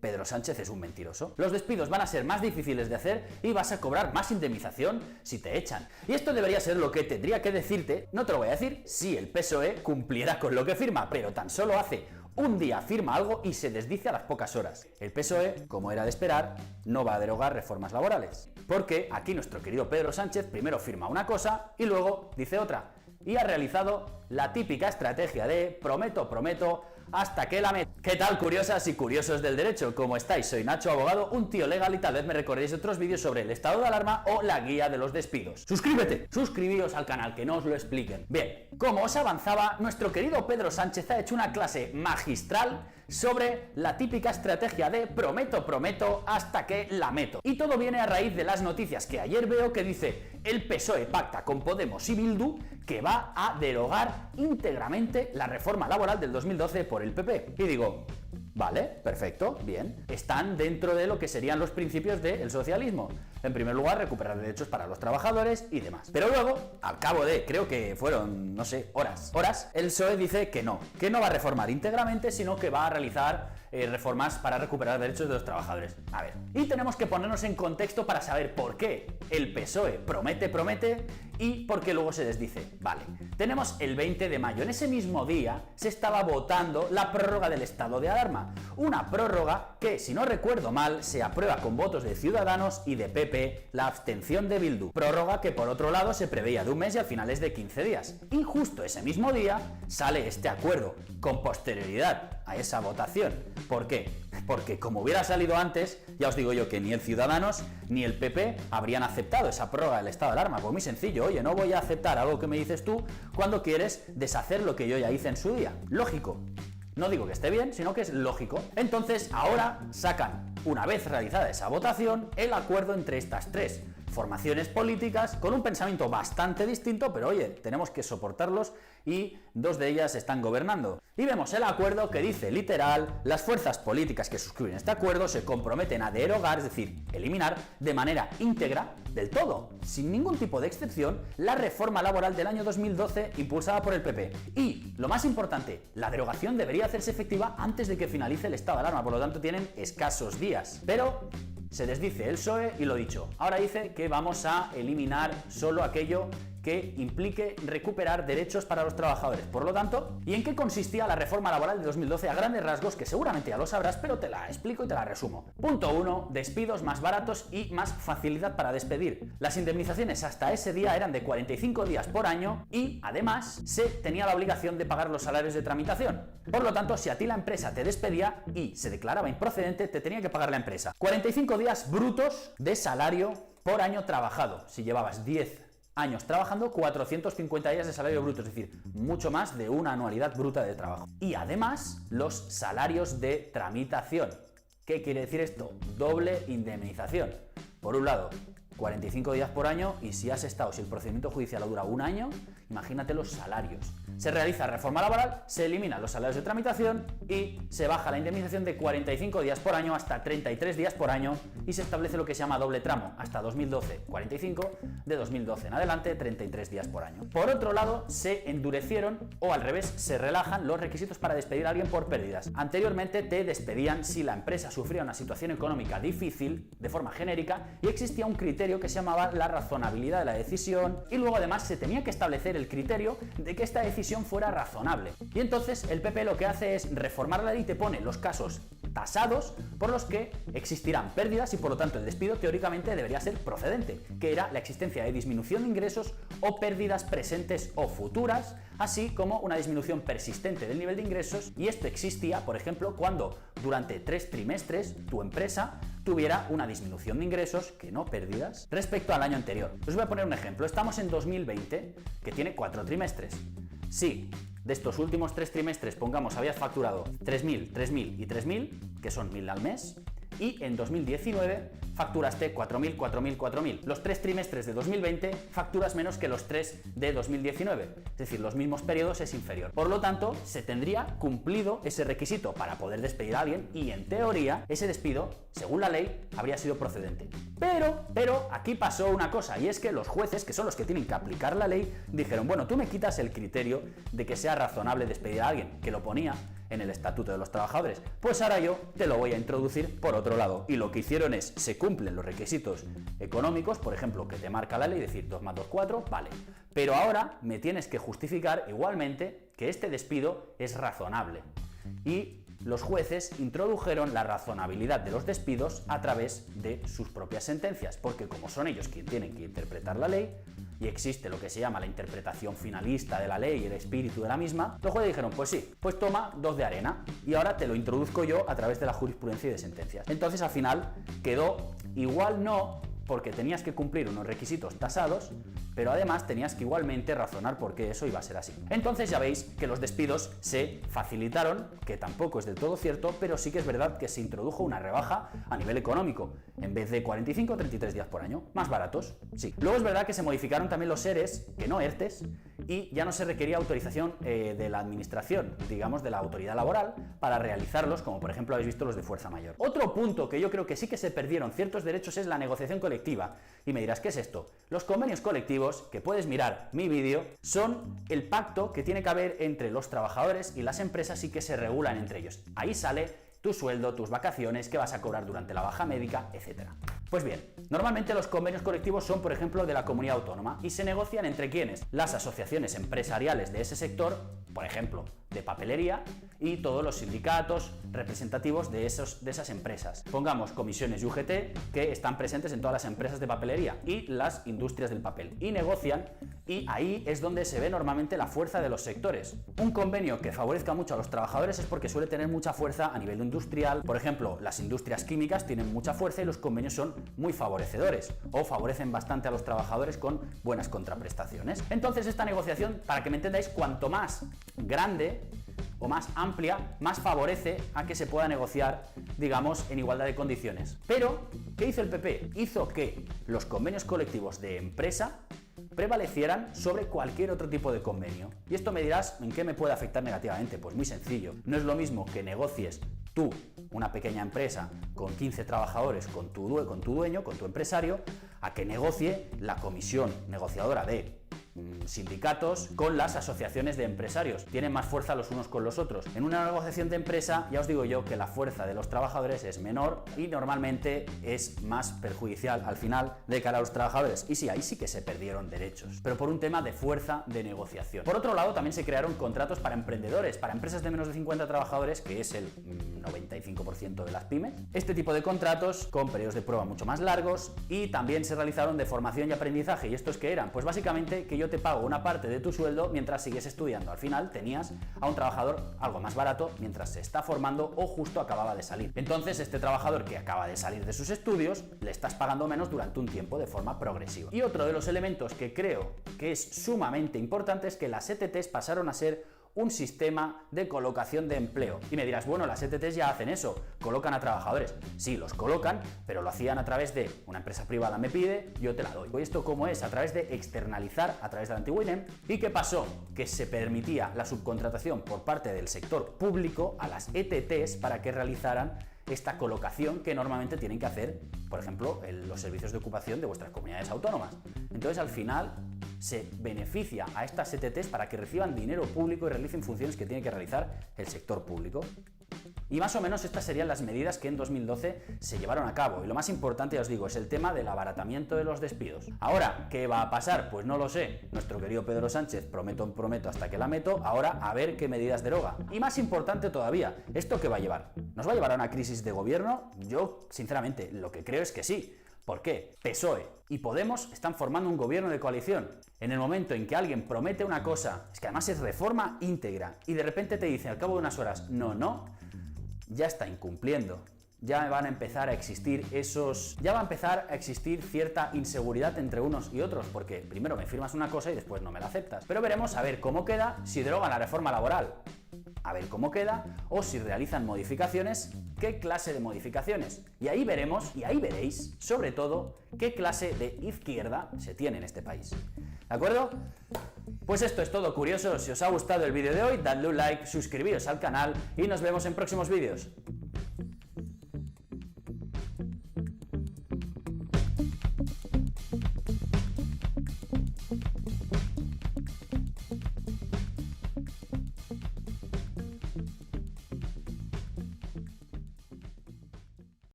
Pedro Sánchez es un mentiroso. Los despidos van a ser más difíciles de hacer y vas a cobrar más indemnización si te echan. Y esto debería ser lo que tendría que decirte, no te lo voy a decir, si el PSOE cumpliera con lo que firma, pero tan solo hace un día firma algo y se desdice a las pocas horas. El PSOE, como era de esperar, no va a derogar reformas laborales. Porque aquí nuestro querido Pedro Sánchez primero firma una cosa y luego dice otra. Y ha realizado la típica estrategia de prometo, prometo, hasta que la meto. ¿Qué tal, curiosas y curiosos del derecho? ¿Cómo estáis? Soy Nacho Abogado, un tío legal, y tal vez me recordéis otros vídeos sobre el estado de alarma o la guía de los despidos. ¡Suscríbete! Suscribíos al canal, que no os lo expliquen. Bien, como os avanzaba, nuestro querido Pedro Sánchez ha hecho una clase magistral sobre la típica estrategia de prometo, prometo, hasta que la meto. Y todo viene a raíz de las noticias que ayer veo que dice el PSOE pacta con Podemos y Bildu que va a derogar íntegramente la reforma laboral del 2012 por el PP. Y digo, vale, perfecto, bien. Están dentro de lo que serían los principios del socialismo. En primer lugar, recuperar derechos para los trabajadores y demás. Pero luego, al cabo de, creo que fueron, no sé, horas, el PSOE dice que no va a reformar íntegramente, sino que va a realizar reformas para recuperar derechos de los trabajadores. A ver, y tenemos que ponernos en contexto para saber por qué el PSOE promete y por qué luego se desdice. Vale, tenemos el 20 de mayo. En ese mismo día se estaba votando la prórroga del estado de alarma. Una prórroga que, si no recuerdo mal, se aprueba con votos de Ciudadanos y de PP, la abstención de Bildu. Prórroga que, por otro lado, se preveía de un mes y al final es de 15 días. Y justo ese mismo día sale este acuerdo, con posterioridad a esa votación. ¿Por qué? Porque como hubiera salido antes, ya os digo yo que ni el Ciudadanos ni el PP habrían aceptado esa prórroga del estado de alarma. Pues muy sencillo, oye, no voy a aceptar algo que me dices tú cuando quieres deshacer lo que yo ya hice en su día. Lógico. No digo que esté bien, sino que es lógico. Entonces, ahora sacan, una vez realizada esa votación, el acuerdo entre estas tres formaciones políticas con un pensamiento bastante distinto, pero oye, tenemos que soportarlos y dos de ellas están gobernando. Y vemos el acuerdo que dice literal, las fuerzas políticas que suscriben este acuerdo se comprometen a derogar, es decir, eliminar de manera íntegra, del todo, sin ningún tipo de excepción, la reforma laboral del año 2012 impulsada por el PP. Y, lo más importante, la derogación debería hacerse efectiva antes de que finalice el estado de alarma, por lo tanto tienen escasos días. Pero se desdice el PSOE y lo dicho, ahora dice que vamos a eliminar solo aquello que implique recuperar derechos para los trabajadores. Por lo tanto, ¿y en qué consistía la reforma laboral de 2012 a grandes rasgos? Que seguramente ya lo sabrás, pero te la explico y te la resumo. Punto 1. Despidos más baratos y más facilidad para despedir. Las indemnizaciones hasta ese día eran de 45 días por año y, además, se tenía la obligación de pagar los salarios de tramitación. Por lo tanto, si a ti la empresa te despedía y se declaraba improcedente, te tenía que pagar la empresa 45 días brutos de salario por año trabajado. Si llevabas 10 años trabajando, 450 días de salario bruto, es decir, mucho más de una anualidad bruta de trabajo. Y además, los salarios de tramitación. ¿Qué quiere decir esto? Doble indemnización. Por un lado, 45 días por año, y si el procedimiento judicial dura un año, imagínate los salarios. Se realiza reforma laboral, se eliminan los salarios de tramitación y se baja la indemnización de 45 días por año hasta 33 días por año y se establece lo que se llama doble tramo, hasta 2012, 45, de 2012 en adelante, 33 días por año. Por otro lado, se endurecieron, o al revés, se relajan los requisitos para despedir a alguien por pérdidas. Anteriormente te despedían si la empresa sufría una situación económica difícil, de forma genérica, y existía un criterio que se llamaba la razonabilidad de la decisión, y luego además se tenía que establecer el criterio de que esta decisión fuera razonable. Y entonces el PP lo que hace es reformar la ley y te pone los casos tasados por los que existirán pérdidas y por lo tanto el despido teóricamente debería ser procedente, que era la existencia de disminución de ingresos o pérdidas presentes o futuras, así como una disminución persistente del nivel de ingresos, y esto existía, por ejemplo, cuando durante 3 trimestres tu empresa tuviera una disminución de ingresos, que no pérdidas, respecto al año anterior. Os voy a poner un ejemplo. Estamos en 2020, que tiene 4 trimestres. Si de estos últimos 3 trimestres, pongamos, habías facturado 3.000, 3.000 y 3.000, que son 1.000 al mes, y en 2019 facturaste 4.000, 4.000, 4.000. Los 3 trimestres de 2020 facturas menos que los 3 de 2019, es decir, los mismos periodos es inferior. Por lo tanto, se tendría cumplido ese requisito para poder despedir a alguien y, en teoría, ese despido, según la ley, habría sido procedente. Pero aquí pasó una cosa, y es que los jueces, que son los que tienen que aplicar la ley, dijeron, bueno, tú me quitas el criterio de que sea razonable despedir a alguien, que lo ponía en el Estatuto de los Trabajadores. Pues ahora yo te lo voy a introducir por otro lado. Y lo que hicieron es, se cumplen los requisitos económicos, por ejemplo, que te marca la ley, decir 2 más 2, 4, vale. Pero ahora me tienes que justificar igualmente que este despido es razonable. Y los jueces introdujeron la razonabilidad de los despidos a través de sus propias sentencias, porque como son ellos quienes tienen que interpretar la ley, y existe lo que se llama la interpretación finalista de la ley y el espíritu de la misma, los jueces dijeron, pues sí, pues toma 2 de arena, y ahora te lo introduzco yo a través de la jurisprudencia y de sentencias. Entonces al final quedó igual no, porque tenías que cumplir unos requisitos tasados, pero además tenías que igualmente razonar por qué eso iba a ser así. Entonces ya veis que los despidos se facilitaron, que tampoco es del todo cierto, pero sí que es verdad que se introdujo una rebaja a nivel económico. En vez de 45 o 33 días por año, más baratos, sí. Luego es verdad que se modificaron también los ERES, que no ERTES, y ya no se requería autorización de la administración, digamos de la autoridad laboral, para realizarlos, como por ejemplo habéis visto los de fuerza mayor. Otro punto que yo creo que sí que se perdieron ciertos derechos es la negociación colectiva. Y me dirás, ¿qué es esto? Los convenios colectivos, que puedes mirar mi vídeo, son el pacto que tiene que haber entre los trabajadores y las empresas y que se regulan entre ellos. Ahí sale tu sueldo, tus vacaciones, que vas a cobrar durante la baja médica, etc. Pues bien, normalmente los convenios colectivos son, por ejemplo, de la comunidad autónoma y se negocian entre quienes, las asociaciones empresariales de ese sector, por ejemplo, de papelería, y todos los sindicatos representativos de esas empresas. Pongamos comisiones y UGT, que están presentes en todas las empresas de papelería y las industrias del papel, y negocian, y ahí es donde se ve normalmente la fuerza de los sectores. Un convenio que favorezca mucho a los trabajadores es porque suele tener mucha fuerza a nivel industrial. Por ejemplo, las industrias químicas tienen mucha fuerza y los convenios son muy favorecedores, o favorecen bastante a los trabajadores con buenas contraprestaciones. Entonces esta negociación, para que me entendáis, cuanto más grande o más amplia, más favorece a que se pueda negociar, digamos, en igualdad de condiciones. Pero, ¿qué hizo el PP? Hizo que los convenios colectivos de empresa prevalecieran sobre cualquier otro tipo de convenio. Y esto me dirás, ¿en qué me puede afectar negativamente? Pues muy sencillo. No es lo mismo que negocies tú, una pequeña empresa con 15 trabajadores, con tu dueño, con tu empresario, a que negocie la comisión negociadora de sindicatos con las asociaciones de empresarios. Tienen más fuerza los unos con los otros. En una negociación de empresa, ya os digo yo que la fuerza de los trabajadores es menor y normalmente es más perjudicial al final de cara a los trabajadores. Y sí, ahí sí que se perdieron derechos, pero por un tema de fuerza de negociación. Por otro lado, también se crearon contratos para emprendedores, para empresas de menos de 50 trabajadores, que es el 95% de las pymes. Este tipo de contratos con periodos de prueba mucho más largos, y también se realizaron de formación y aprendizaje. ¿Y estos qué eran? Pues básicamente que yo te pago una parte de tu sueldo mientras sigues estudiando. Al final tenías a un trabajador algo más barato mientras se está formando o justo acababa de salir. Entonces este trabajador que acaba de salir de sus estudios le estás pagando menos durante un tiempo de forma progresiva. Y otro de los elementos que creo que es sumamente importante es que las ETTs pasaron a ser un sistema de colocación de empleo. Y me dirás, bueno, las ETTs ya hacen eso, colocan a trabajadores. Sí, los colocan, pero lo hacían a través de una empresa privada me pide, yo te la doy. ¿Y esto cómo es? A través de externalizar, a través del antiguo INEM. ¿Y qué pasó? Que se permitía la subcontratación por parte del sector público a las ETTs para que realizaran esta colocación que normalmente tienen que hacer, por ejemplo, los servicios de ocupación de vuestras comunidades autónomas. Entonces, al final, se beneficia a estas ETTs para que reciban dinero público y realicen funciones que tiene que realizar el sector público. Y más o menos estas serían las medidas que en 2012 se llevaron a cabo. Y lo más importante, ya os digo, es el tema del abaratamiento de los despidos. Ahora, ¿qué va a pasar? Pues no lo sé. Nuestro querido Pedro Sánchez, prometo hasta que la meto. Ahora, a ver qué medidas deroga. Y más importante todavía, ¿esto qué va a llevar? ¿Nos va a llevar a una crisis de gobierno? Yo, sinceramente, lo que creo es que sí. ¿Por qué? PSOE y Podemos están formando un gobierno de coalición. En el momento en que alguien promete una cosa, es que además es reforma íntegra, y de repente te dice al cabo de unas horas, no, ya está incumpliendo. Ya van a empezar a existir cierta inseguridad entre unos y otros, porque primero me firmas una cosa y después no me la aceptas. Pero veremos a ver cómo queda si derogan la reforma laboral. A ver cómo queda, o si realizan modificaciones, qué clase de modificaciones. Y ahí veremos, y ahí veréis, sobre todo, qué clase de izquierda se tiene en este país. ¿De acuerdo? Pues esto es todo, curioso. Si os ha gustado el vídeo de hoy, dadle un like, suscribiros al canal y nos vemos en próximos vídeos.